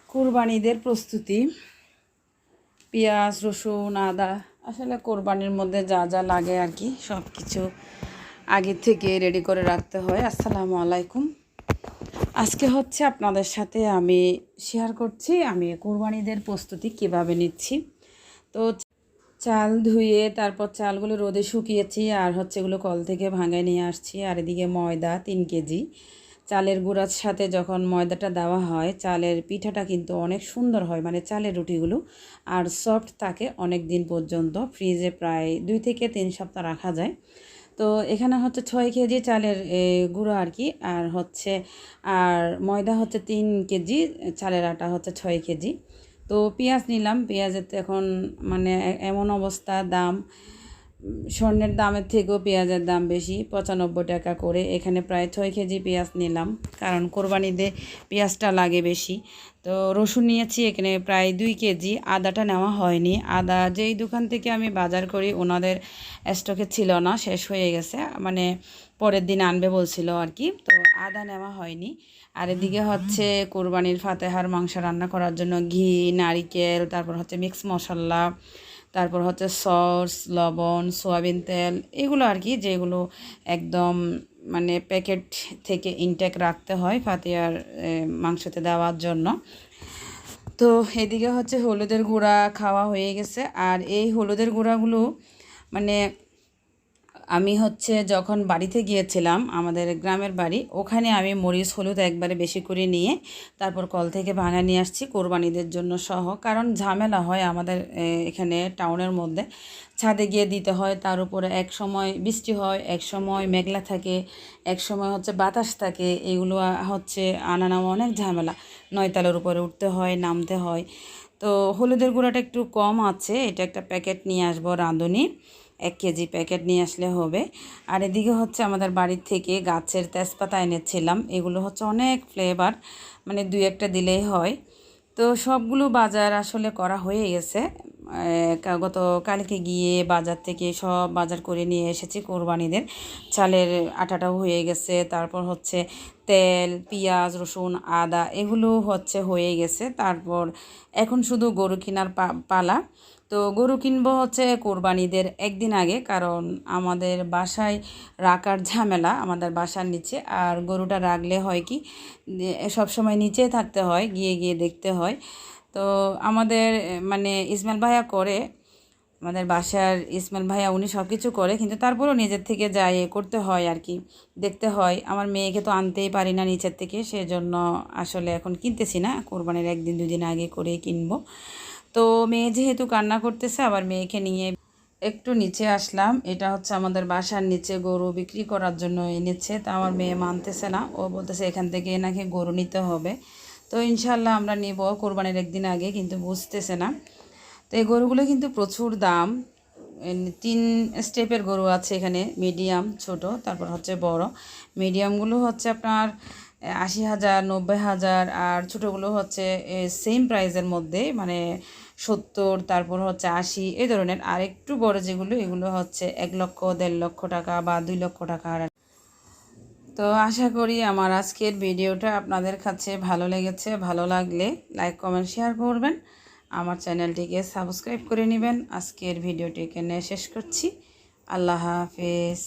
কুরবানিদের প্রস্তুতি পেঁয়াজ রসুন আদা আসলে কোরবানির মধ্যে যা যা লাগে আর কি সব কিছু আগে থেকে রেডি করে রাখতে হয়। আসসালামু আলাইকুম। আজকে হচ্ছে আপনাদের সাথে আমি শেয়ার করছি আমি কুরবানিদের প্রস্তুতি কিভাবে নিচ্ছি। তো চাল ধুয়ে তারপর চালগুলো রোদে শুকিয়েছি আর হচ্ছে এগুলো কল থেকে ভাঙায় নিয়ে আসছি। আর এদিকে ময়দা 3 কেজি, চালের গুঁড়ার সাথে যখন ময়দাটা দেওয়া হয় চালের পিঠাটা কিন্তু অনেক সুন্দর হয়, মানে চালের রুটিগুলো আর সফট থাকে অনেক দিন পর্যন্ত, ফ্রিজে প্রায় 2 থেকে 3 সপ্তাহ রাখা যায়। তো এখানে হচ্ছে 6 কেজি চালের গুঁড়ো আর কি, আর হচ্ছে আর ময়দা হচ্ছে 3 কেজি, চালের আটা হচ্ছে 6 কেজি। তো পেঁয়াজ নিলাম, পেঁয়াজের তো এখন মানে এমন অবস্থা দাম, স্বর্ণের দামের থেকেও পেঁয়াজের দাম বেশি, 95 টাকা করে। এখানে প্রায় 6 কেজি পেঁয়াজ নিলাম কারণ কোরবানিতে পেঁয়াজটা লাগে বেশি। তো রসুন নিয়েছি এখানে প্রায় 2 কেজি, আদাটা নেওয়া হয়নি। আদা যেই দোকান থেকে আমি বাজার করি ওনাদের স্টকে ছিল না, শেষ হয়ে গেছে, মানে পরের দিন আনবে বলছিল আর কি, তো আদা নেওয়া হয়নি। আর এদিকে হচ্ছে কোরবানির ফাতেহার মাংস রান্না করার জন্য ঘি, নারিকেল, তারপর হচ্ছে মিক্স মশলা, তারপর হচ্ছে সস, লবণ, সয়াবিন তেল, এগুলো আর কি যেগুলো একদম মানে প্যাকেট থেকে ইনটেক রাখতে হয় ফাতিহার মাংসতে দেওয়ার জন্য। তো এদিকে হচ্ছে হলুদের গুঁড়া খাওয়া হয়ে গেছে। আর এই হলুদের গুঁড়াগুলো মানে আমি হচ্ছে যখন বাড়িতে গিয়েছিলাম, আমাদের গ্রামের বাড়ি, ওখানে আমি মরিচ হলুদ একবারে বেশি করে নিয়ে তারপর কল থেকে ভাঙা নিয়ে আসছি কোরবানিদের জন্য সহ, কারণ ঝামেলা হয় আমাদের এখানে টাউনের মধ্যে, ছাদে গিয়ে দিতে হয়, তার উপরে এক সময় বৃষ্টি হয়, এক সময় মেঘলা থাকে, এক সময় হচ্ছে বাতাস থাকে, এগুলো হচ্ছে আনা নেওয়া অনেক ঝামেলা, 9 তলার উপরে উঠতে হয়, নামতে হয়। তো হলুদের গুঁড়াটা একটু কম আছে, এটা একটা প্যাকেট নিয়ে আসবো, রাঁধুনি 1 কেজি প্যাকেট নিয়ে আসলে হবে। আর এদিকে হচ্ছে আমাদের বাড়ির থেকে গাছের তেজপাতা এনেছিলাম, এগুলো হচ্ছে অনেক ফ্লেভার, মানে 2-1টা দিলেই হয়। তো সবগুলো বাজার আসলে করা হয়ে গেছে, গত কালকে গিয়ে বাজার থেকে সব বাজার করে নিয়ে এসেছি কোরবানিদের। চালের আটাটাও হয়ে গেছে, তারপর হচ্ছে তেল, পেঁয়াজ রসুন আদা এগুলো হচ্ছে হয়ে গেছে। তারপর এখন শুধু গরু কেনার পালা। তো গরু কিনবো হচ্ছে কোরবানিদের একদিন আগে, কারণ আমাদের বাসায় রাখার ঝামেলা, আমাদের বাসার নিচে, আর গরুটা রাখলে হয় কি সবসময় নিচে থাকতে হয়, গিয়ে গিয়ে দেখতে হয়। তো আমাদের মানে ইসমাইল ভাইয়া করে, আমাদের বাসার ইসমাইল ভাইয়া উনি সব কিছু করে, কিন্তু তারপরেও নিজের থেকে যায় করতে হয় আর কি, দেখতে হয়। আমার মেয়েকে তো আনতেই পারি না নিচের থেকে, সেজন্য আসলে এখন কিনতেছি না, কোরবানির 1-2 দিন আগে করে কিনবো। তো মেয়ে যেহেতু কান্না করতেছে, আবার মেয়েকে নিয়ে একটু নিচে আসলাম। এটা হচ্ছে আমাদের বাসার নিচে গরু বিক্রি করার জন্য এনেছে, তা আমার মেয়ে মানতেছে না, ও বলতেছে এখান থেকে নাকি গরু নিতে হবে। তো ইনশাল্লাহ আমরা নিব কোরবানির একদিন আগে, কিন্তু বুঝতেছে না। তো এই গরুগুলো কিন্তু প্রচুর দাম, 3 স্টেপের গরু আছে এখানে, মিডিয়াম, ছোট, তারপর হচ্ছে বড়। মিডিয়ামগুলো হচ্ছে আপনার 80,000, 90,000, আর ছোটোগুলো হচ্ছে সেম প্রাইসের মধ্যে, মানে 70, তারপর হচ্ছে 80, এই ধরনের। আর একটু বড় যেগুলো এগুলো হচ্ছে 1 লক্ষ, 1.5 লক্ষ টাকা বা 2 লক্ষ টাকা। তো আশা করি আমার আজকের ভিডিওটা আপনাদের কাছে ভালো লেগেছে। ভালো লাগলে লাইক কমেন্ট শেয়ার করবেন, আমার চ্যানেলটিকে সাবস্ক্রাইব করে নেবেন। আজকের ভিডিওটি এখানে শেষ করছি। আল্লাহ হাফেজ।